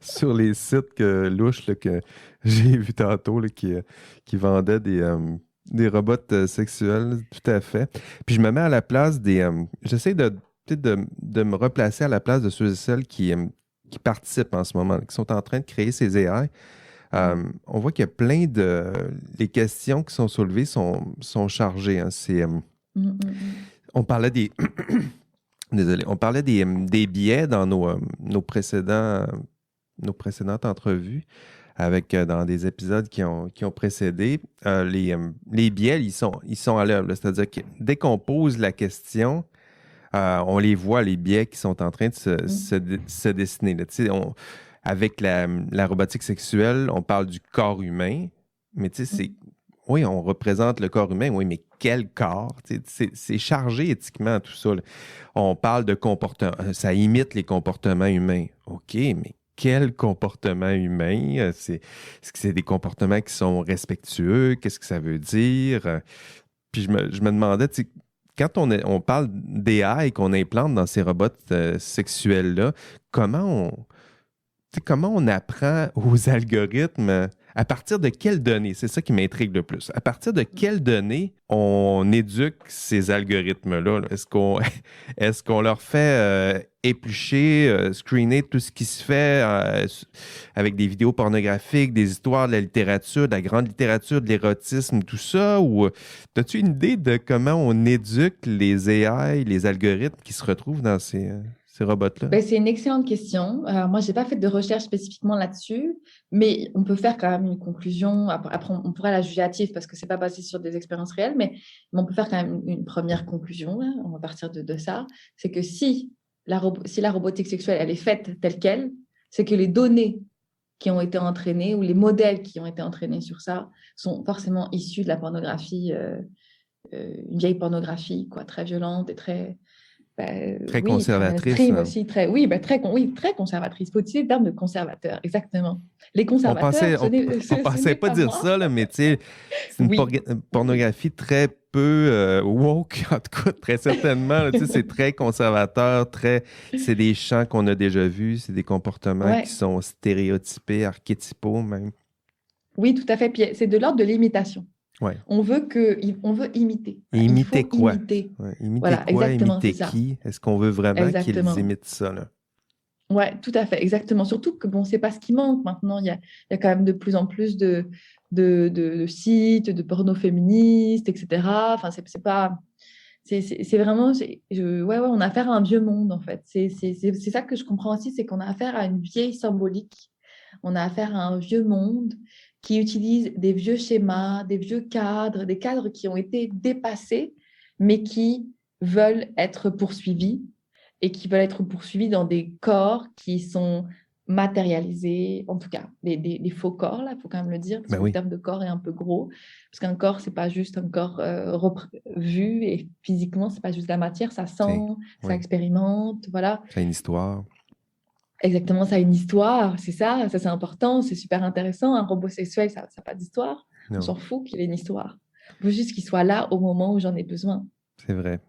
sur les sites louches là, que j'ai vus tantôt là, qui vendaient des robots sexuels, tout à fait. Puis je me mets à la place j'essaie de, peut-être de me replacer à la place de ceux et celles qui participent en ce moment, qui sont en train de créer ces AI. On voit qu'il y a les questions qui sont soulevées sont chargées. Hein. Mm, mm, mm. On parlait des. Désolé, on parlait des biais dans nos précédentes entrevues dans des épisodes qui ont précédé. Les biais, ils sont à l'œuvre. Là. C'est-à-dire que dès qu'on pose la question, on les voit, les biais qui sont en train de se dessiner. Là. Tu sais, avec la robotique sexuelle, on parle du corps humain, mais tu sais, oui, on représente le corps humain, oui, mais quel corps? Tu sais, c'est chargé éthiquement tout ça. Là. On parle de comportement, ça imite les comportements humains. OK, mais quel comportement humain? Est-ce que c'est des comportements qui sont respectueux? Qu'est-ce que ça veut dire? Puis je me demandais, tu sais, quand on parle d'AI et qu'on implante dans ces robots sexuels-là, comment comment on apprend aux algorithmes, à partir de quelles données? C'est ça qui m'intrigue le plus. À partir de quelles données on éduque ces algorithmes-là? Là? Est-ce qu'on leur fait éplucher, screener tout ce qui se fait avec des vidéos pornographiques, des histoires de la littérature, de la grande littérature, de l'érotisme, tout ça? Ou as-tu une idée de comment on éduque les AI, les algorithmes qui se retrouvent dans ces robots-là? Ben, c'est une excellente question. Moi, je n'ai pas fait de recherche spécifiquement là-dessus, mais on peut faire quand même une conclusion. Après, on pourrait la juger hâtive parce que ce n'est pas basé sur des expériences réelles, mais on peut faire quand même une première conclusion. Là. On va partir de ça. C'est que si si la robotique sexuelle elle est faite telle qu'elle, c'est que les données qui ont été entraînées ou les modèles qui ont été entraînés sur ça sont forcément issus de la pornographie, une vieille pornographie, quoi, très violente et très Très oui, très conservatrice. mainstream aussi, oui, oui, très conservatrice. Il faut utiliser le terme de conservateur, exactement. Les On conservateurs, pensait, on, on ce pensait n'est pas pas dire moi. ça, là, mais tu sais, c'est une Oui. pornographie très peu woke, en tout cas, très certainement. Là, tu sais, c'est très conservateur, c'est des chants qu'on a déjà vus, c'est des comportements qui Ouais. sont stéréotypés, archétypaux même. Oui, tout à fait. Puis c'est de l'ordre de l'imitation. Ouais. On veut imiter. Et Il imiter faut quoi? imiter. Ouais, imiter Voilà, quoi? exactement, c'est Imiter ça. qui? Est-ce qu'on veut vraiment qu'ils Exactement. imitent ça, là? Ouais, tout à fait, exactement. Surtout que bon, c'est pas ce qui manque maintenant. Il y a quand même de plus en plus de sites, de porno féministes, etc. Enfin, c'est pas. C'est vraiment. Ouais, ouais, on a affaire à un vieux monde, en fait. C'est ça que je comprends aussi, c'est qu'on a affaire à une vieille symbolique. On a affaire à un vieux monde qui utilise des vieux schémas, des vieux cadres, des cadres qui ont été dépassés, mais qui veulent être poursuivis et qui veulent être poursuivis dans des corps qui sont matérialisés, en tout cas, des faux corps, là, il faut quand même le dire, parce Ben que le oui, terme de corps est un peu gros, parce qu'un corps, c'est pas juste un corps vu, et physiquement, c'est pas juste la matière, ça c'est, sent, ça oui, expérimente, voilà. c'est une histoire. Exactement, ça a une histoire, c'est ça c'est important, c'est super intéressant. Un robot sexuel, ça n'a pas d'histoire. On Non, s'en fout qu'il ait une histoire. Il faut juste qu'il soit là au moment où j'en ai besoin. c'est vrai.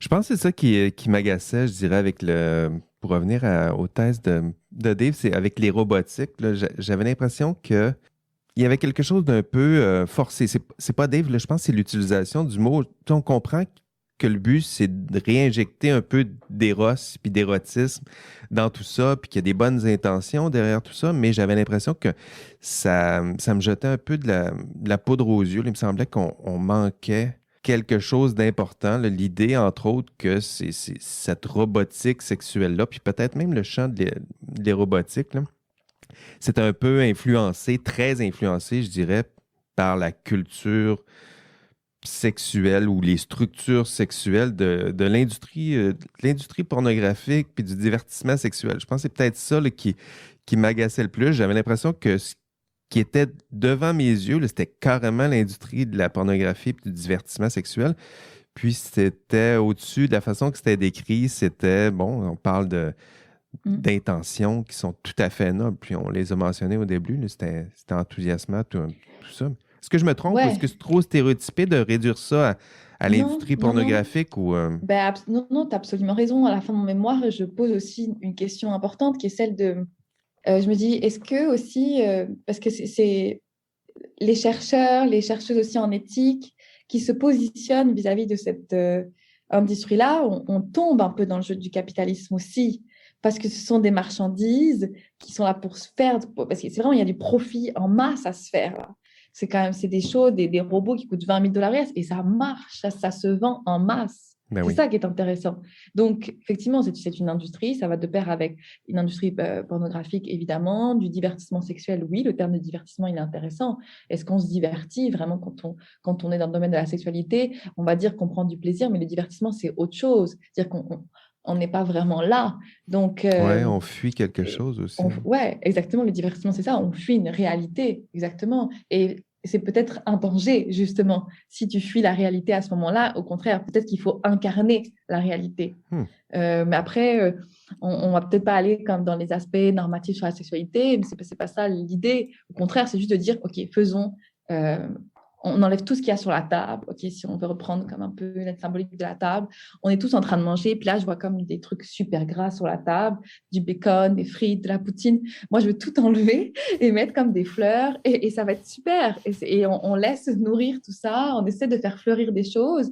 Je pense que c'est ça qui m'agaçait, je dirais, pour revenir aux thèses de Dave, c'est avec les robotiques. Là, j'avais l'impression que il y avait quelque chose d'un peu forcé. C'est pas Dave, là, je pense que c'est l'utilisation du mot. Tu sais, on comprend que le but, c'est de réinjecter un peu d'éros puis d'érotisme dans tout ça, puis qu'il y a des bonnes intentions derrière tout ça, mais j'avais l'impression que ça me jetait un peu de la poudre aux yeux. Il me semblait qu'on manquait quelque chose d'important. Là. L'idée, entre autres, que c'est cette robotique sexuelle-là, puis peut-être même le champ de les robotiques, là, c'est un peu influencé, très influencé, je dirais, par la culture sexuelle ou les structures sexuelles de l'industrie pornographique puis du divertissement sexuel. Je pense que c'est peut-être ça là, qui m'agaçait le plus. J'avais l'impression que ce qui était devant mes yeux, là, c'était carrément l'industrie de la pornographie et du divertissement sexuel. Puis c'était au-dessus de la façon que c'était décrit, c'était, bon, on parle d'intentions qui sont tout à fait nobles. Puis on les a mentionnées au début, là, c'était enthousiasmant, tout ça. Est-ce que je me trompe ou est-ce Ouais, que c'est trop stéréotypé de réduire ça à non, l'industrie non, non. pornographique ou Ben, non, non, tu as absolument raison. À la fin de mon mémoire, je pose aussi une question importante qui est celle de. Je me dis, est-ce que aussi, parce que c'est les chercheurs, les chercheuses aussi en éthique qui se positionnent vis-à-vis de cette industrie-là, on tombe un peu dans le jeu du capitalisme aussi, parce que ce sont des marchandises qui sont là pour se faire, parce que c'est vraiment, il y a du profit en masse à se faire là. C'est quand même, c'est des choses, des robots qui coûtent 20 000 dollars et ça marche, ça se vend en masse. ben C'est oui. ça qui est intéressant. Donc, effectivement, c'est une industrie, ça va de pair avec une industrie pornographique, évidemment, du divertissement sexuel, oui, le terme de divertissement, il est intéressant. Est-ce qu'on se divertit vraiment quand on est dans le domaine de la sexualité? On va dire qu'on prend du plaisir, mais le divertissement, c'est autre chose. C'est-à-dire qu'on n'est pas vraiment là. Donc, Ouais, on fuit quelque chose aussi. ouais, exactement, le divertissement, c'est ça. On fuit une réalité, exactement. Et c'est peut-être un danger, justement. Si tu fuis la réalité à ce moment-là, au contraire, peut-être qu'il faut incarner la réalité. Hmm. Mais après, on va peut-être pas aller comme dans les aspects normatifs sur la sexualité, mais c'est pas ça l'idée. Au contraire, c'est juste de dire, OK, faisons, euh, on enlève tout ce qu'il y a sur la table. OK, si on veut reprendre comme un peu la symbolique de la table, on est tous en train de manger. Puis là, je vois comme des trucs super gras sur la table, du bacon, des frites, de la poutine. Moi, je veux tout enlever et mettre comme des fleurs et ça va être super. Et on laisse nourrir tout ça, on essaie de faire fleurir des choses.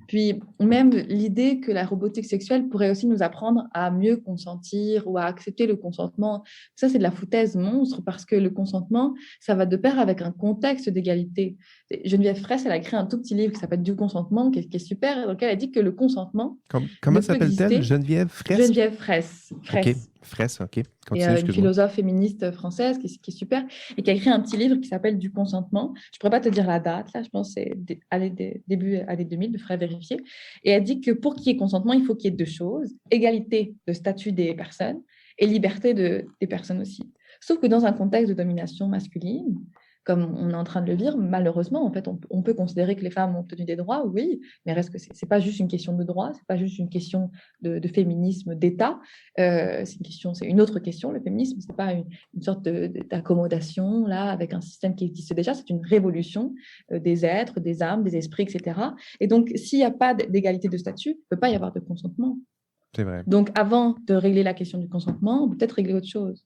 Puis même l'idée que la robotique sexuelle pourrait aussi nous apprendre à mieux consentir ou à accepter le consentement, ça c'est de la foutaise monstre parce que le consentement, ça va de pair avec un contexte d'égalité. Geneviève Fraisse, elle a écrit un tout petit livre qui s'appelle Du consentement, qui est super, dans lequel elle dit que le consentement Comment ne peut s'appelle-t-elle? exister. Geneviève Fraisse? Geneviève Fraisse, OK. Fraisse Fraisse, OK. et Continue, une excuse-moi. philosophe féministe française qui est super et qui a écrit un petit livre qui s'appelle Du consentement. Je ne pourrais pas te dire la date, là, je pense que c'est début années 2000, je ferai vérifier. Et elle dit que pour qu'il y ait consentement, il faut qu'il y ait deux choses, égalité de statut des personnes et liberté des personnes aussi. Sauf que dans un contexte de domination masculine, comme on est en train de le vivre, malheureusement, en fait, on peut considérer que les femmes ont obtenu des droits, oui, mais reste que c'est pas juste une question de droit, c'est pas juste une question de féminisme d'État, c'est une autre question. Le féminisme, c'est pas une sorte d'accommodation là avec un système qui existe déjà. C'est une révolution des êtres, des âmes, des esprits, etc. Et donc, s'il n'y a pas d'égalité de statut, il ne peut pas y avoir de consentement. C'est vrai. Donc, avant de régler la question du consentement, on peut peut-être régler autre chose.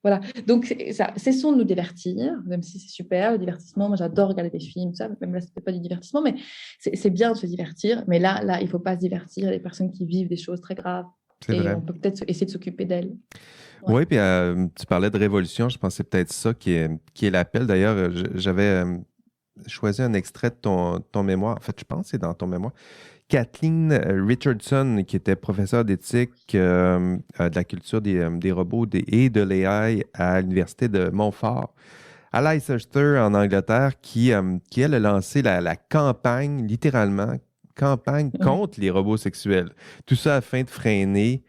Voilà. Donc, cessons de nous divertir, même si c'est super, le divertissement. Moi, j'adore regarder des films, ça. Même là, c'est pas du divertissement, mais c'est bien de se divertir. Mais là, il faut pas se divertir. Il y a des personnes qui vivent des choses très graves. C'est Et vrai. on peut peut-être essayer de s'occuper d'elles. Ouais. Oui, puis tu parlais de révolution. Je pense que c'est peut-être ça qui est l'appel. D'ailleurs, j'avais choisi un extrait de ton mémoire. En fait, je pense que c'est dans ton mémoire. Kathleen Richardson, qui était professeure d'éthique de la culture des robots et de l'AI à l'Université de Montfort, à Leicester, en Angleterre, qui elle, a lancé la campagne, littéralement, campagne contre les robots sexuels. Tout ça afin de freiner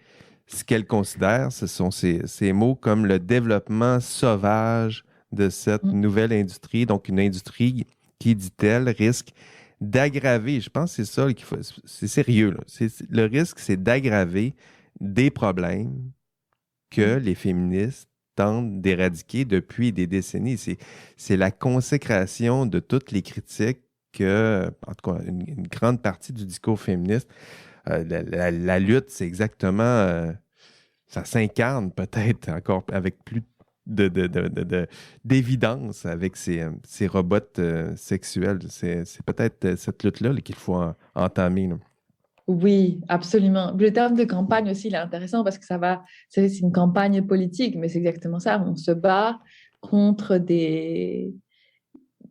ce qu'elle considère, ce sont ces mots comme le développement sauvage de cette nouvelle industrie, donc une industrie qui, dit-elle, risque d'aggraver, je pense que c'est ça qu'il faut, c'est sérieux, là. Le risque, c'est d'aggraver des problèmes que les féministes tentent d'éradiquer depuis des décennies. C'est la consécration de toutes les critiques que, en tout cas, une grande partie du discours féministe, la lutte, c'est exactement, ça s'incarne peut-être encore avec plus d'évidence avec ces robots sexuels. C'est peut-être cette lutte-là là, qu'il faut entamer, là. Oui, absolument. Le terme de campagne aussi, il est intéressant parce que c'est une campagne politique, mais c'est exactement ça. On se bat contre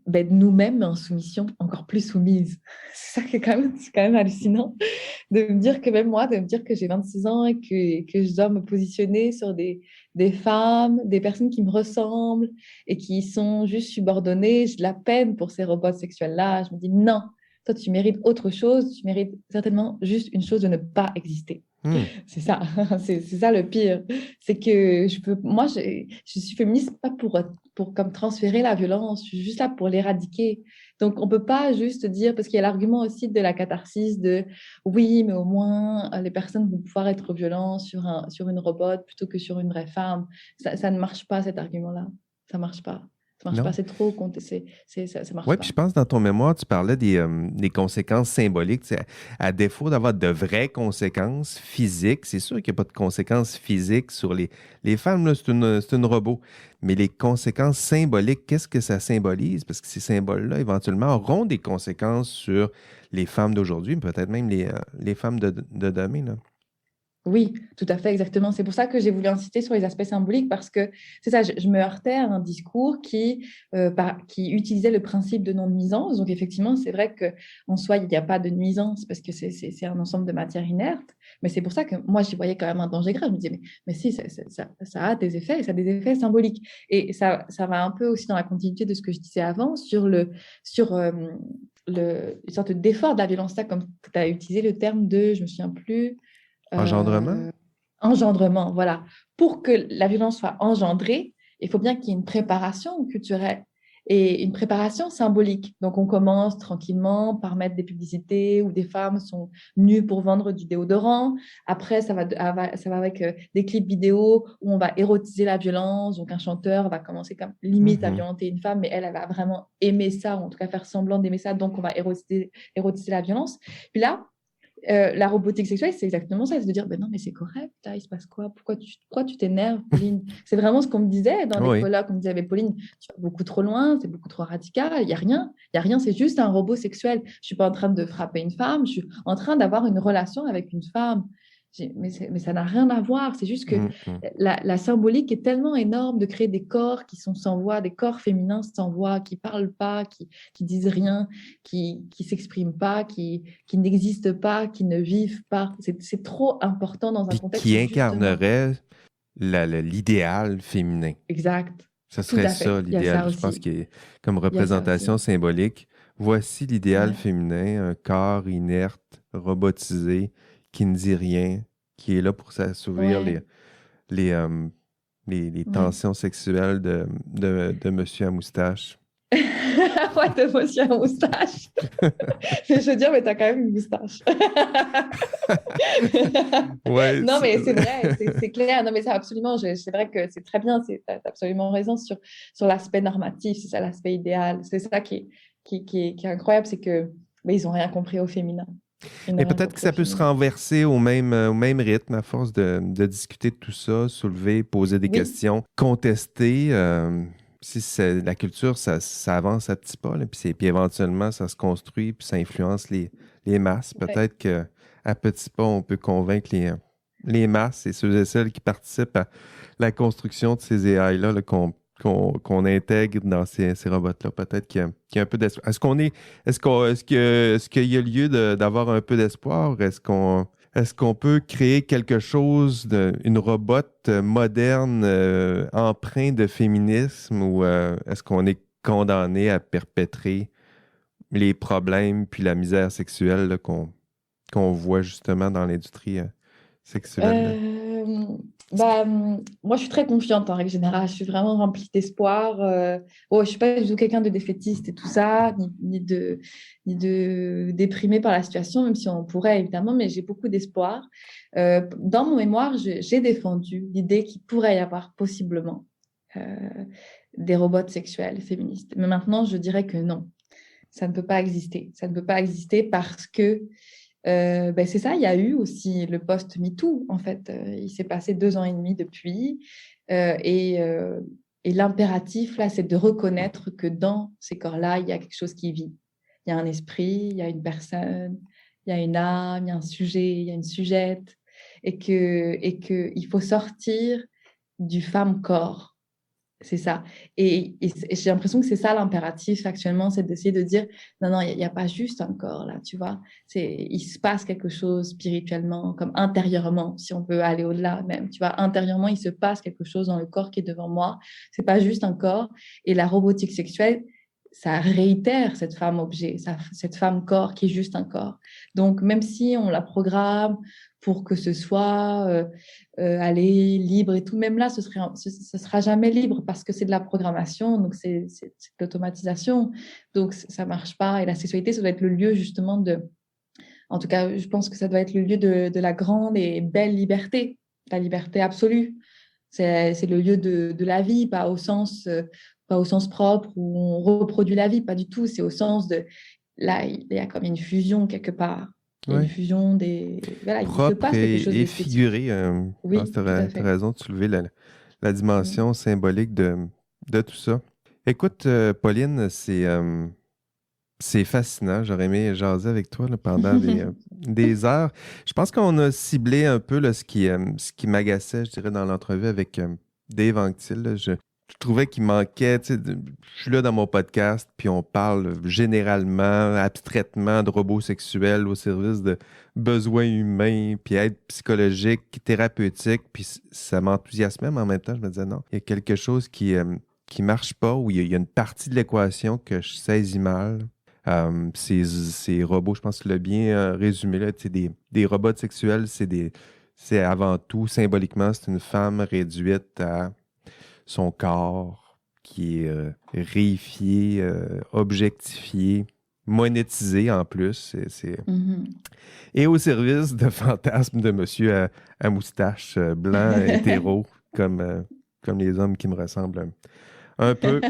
de nous-mêmes, mais en soumission, encore plus soumise. C'est ça qui est c'est quand même hallucinant de me dire que même moi, de me dire que j'ai 26 ans et que je dois me positionner sur des femmes, des personnes qui me ressemblent et qui sont juste subordonnées. J'ai de la peine pour ces robots sexuels-là. Je me dis non, toi, tu mérites autre chose. Tu mérites certainement juste une chose de ne pas exister. Hmm. C'est ça, c'est ça le pire. C'est que moi, je suis féministe pas pour comme transférer la violence, je suis juste là pour l'éradiquer. Donc, on peut pas juste dire, parce qu'il y a l'argument aussi de la catharsis de oui, mais au moins, les personnes vont pouvoir être violentes sur une robot plutôt que sur une vraie femme. Ça ne marche pas, cet argument-là. Ça marche pas. Ça marche pas, Non? c'est trop, ça marche Oui, puis pas. je pense dans ton mémoire, tu parlais des conséquences symboliques. Tu sais, à défaut d'avoir de vraies conséquences physiques, c'est sûr qu'il n'y a pas de conséquences physiques sur les femmes, là, c'est une robot. Mais les conséquences symboliques, qu'est-ce que ça symbolise? Parce que ces symboles-là, éventuellement, auront des conséquences sur les femmes d'aujourd'hui, peut-être même les femmes de demain, là. Oui, tout à fait, exactement. C'est pour ça que j'ai voulu insister sur les aspects symboliques parce que c'est ça, je me heurtais à un discours qui utilisait le principe de non-nuisance. Donc, effectivement, c'est vrai qu'en soi, il n'y a pas de nuisance parce que c'est un ensemble de matières inertes. Mais c'est pour ça que moi, j'y voyais quand même un danger grave. Je me disais, mais si, ça a des effets, ça a des effets symboliques. Et ça va un peu aussi dans la continuité de ce que je disais avant sur une sorte d'effort de la violence, là, comme tu as utilisé le terme de, je me souviens plus Engendrement? euh, engendrement, voilà. Pour que la violence soit engendrée, il faut bien qu'il y ait une préparation culturelle et une préparation symbolique. Donc, on commence tranquillement par mettre des publicités où des femmes sont nues pour vendre du déodorant. Après, ça va avec des clips vidéo où on va érotiser la violence. Donc, un chanteur va commencer comme limite à Mhm. violenter une femme, mais elle va vraiment aimer ça, ou en tout cas faire semblant d'aimer ça. Donc, on va érotiser la violence. Puis là, la robotique sexuelle, c'est exactement ça. C'est de dire, ben non, mais c'est correct, là, il se passe quoi? Pourquoi tu t'énerves, Pauline? C'est vraiment ce qu'on me disait dans les Oui. colloques. On me disait, mais Pauline, tu vas beaucoup trop loin, c'est beaucoup trop radical, il n'y a rien. Il n'y a rien, c'est juste un robot sexuel. Je ne suis pas en train de frapper une femme, je suis en train d'avoir une relation avec une femme. Mais ça n'a rien à voir. C'est juste que Mhm. la symbolique est tellement énorme de créer des corps qui sont sans voix, des corps féminins sans voix, qui parlent pas, qui disent rien, qui s'expriment pas, qui n'existent pas, qui ne vivent pas. C'est trop important dans un Puis qui contexte où justement, incarnerait l'idéal féminin. exact, Ce tout serait à fait. ça, Il y a ça l'idéal. Je pense aussi. qu'il est comme Il y a ça représentation aussi. symbolique. Voici l'idéal Ouais, féminin, un corps inerte, robotisé, qui ne dit rien, qui est là pour s'assouvir ouais, les, euh, les ouais. tensions sexuelles de monsieur à moustache. Ouais, de monsieur à moustache. Mais je veux dire, mais t'as quand même une moustache. Ouais, Non, mais c'est vrai, c'est clair. Non, mais c'est absolument, c'est vrai que c'est très bien, t'as absolument raison sur l'aspect normatif, c'est ça l'aspect idéal. C'est ça qui est incroyable, c'est que mais ils n'ont rien compris au féminin. Ils mais n'ont rien peut-être que compris au ça peut se féminin. renverser au même rythme à force de discuter de tout ça, soulever, poser des Oui, questions, contester. Si la culture, ça avance à petits pas, là, puis éventuellement, ça se construit, puis ça influence les masses. ouais. Peut-être qu'à petits pas, on peut convaincre les masses et ceux et celles qui participent à la construction de ces AI-là, là, qu'on intègre dans ces robots-là. Peut-être qu'il y a un peu d'espoir. Est-ce qu'il y a lieu d'avoir un peu d'espoir? Est-ce qu'on peut créer quelque chose, une robot moderne, empreinte de féminisme, ou est-ce qu'on est condamné à perpétrer les problèmes puis la misère sexuelle là, qu'on voit justement dans l'industrie sexuelle, là? Euh, moi, je suis très confiante en règle générale. Je suis vraiment remplie d'espoir. Je ne suis pas du tout quelqu'un de défaitiste et tout ça, ni de déprimé par la situation, même si on pourrait évidemment, mais j'ai beaucoup d'espoir. Dans mon mémoire, j'ai défendu l'idée qu'il pourrait y avoir possiblement euh, des robots sexuels féministes. Mais maintenant, je dirais que non, ça ne peut pas exister. Ça ne peut pas exister parce que c'est ça, il y a eu aussi le post-MeToo, en fait. Il s'est passé 2 ans et demi depuis. Et l'impératif, là, c'est de reconnaître que dans ces corps-là, il y a quelque chose qui vit. Il y a un esprit, il y a une personne, il y a une âme, il y a un sujet, il y a une sujette. Et que il faut sortir du femme-corps. C'est ça. Et j'ai l'impression que c'est ça l'impératif actuellement, c'est d'essayer de dire, non, non, il n'y a pas juste un corps là, tu vois. Il se passe quelque chose spirituellement, comme intérieurement, si on peut aller au-delà même, tu vois. Intérieurement, il se passe quelque chose dans le corps qui est devant moi. C'est pas juste un corps. Et la robotique sexuelle, ça réitère cette femme objet, cette femme corps qui est juste un corps. Donc, même si on la programme pour que ce soit aller libre et tout, même là, ce sera jamais libre parce que c'est de la programmation, donc c'est de l'automatisation, donc ça marche pas. Et la sexualité, ça doit être le lieu justement en tout cas, je pense que ça doit être le lieu de la grande et belle liberté, la liberté absolue. C'est le lieu de la vie, pas au sens propre où on reproduit la vie, pas du tout. C'est au sens de là, il y a comme une fusion quelque part. Il y a une Oui. fusion des. Voilà, il se Propre passe quelque chose et d'esthétique. figuré. Je pense Oui, que tout à tu as fait. raison de soulever la Mm. dimension symbolique de tout ça. Écoute, Pauline, c'est fascinant. J'aurais aimé jaser avec toi là, pendant des heures. Je pense qu'on a ciblé un peu là, ce qui m'agaçait, je dirais, dans l'entrevue avec Dave Anctil. Là. Je trouvais qu'il manquait. Je suis là dans mon podcast, puis on parle généralement, abstraitement de robots sexuels au service de besoins humains, puis aide psychologique, thérapeutique. Puis ça m'enthousiasmait, mais en même temps, je me disais non, il y a quelque chose qui marche pas, où il y a une partie de l'équation que je saisis mal. Ces robots, je pense que tu l'as bien résumé là, tu sais, des robots sexuels, c'est avant tout, symboliquement, c'est une femme réduite à son corps qui est réifié, objectifié, monétisé en plus. Mhm. Et au service de fantasmes de monsieur à moustache blanc, hétéro, comme les hommes qui me ressemblent un peu.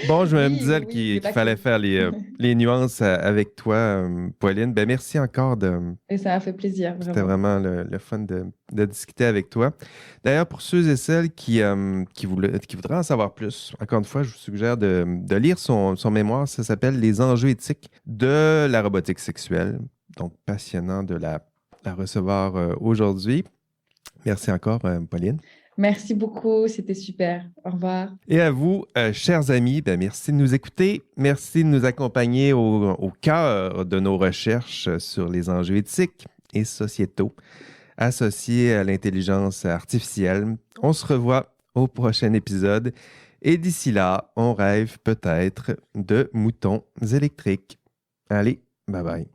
Bon, je me Oui, disais oui, mais qu'il pas fallait que. faire les nuances avec toi, Pauline. Ben, merci encore Et ça a fait plaisir, C'était vraiment. vraiment le fun de discuter avec toi. D'ailleurs, pour ceux et celles qui voudraient en savoir plus, encore une fois, je vous suggère de lire son mémoire. Ça s'appelle Les enjeux éthiques de la robotique sexuelle. Donc, passionnant de la recevoir aujourd'hui. Merci encore, Pauline. Merci beaucoup, c'était super. Au revoir. Et à vous, chers amis, ben merci de nous écouter. Merci de nous accompagner au cœur de nos recherches sur les enjeux éthiques et sociétaux associés à l'intelligence artificielle. On se revoit au prochain épisode. Et d'ici là, on rêve peut-être de moutons électriques. Allez, bye bye.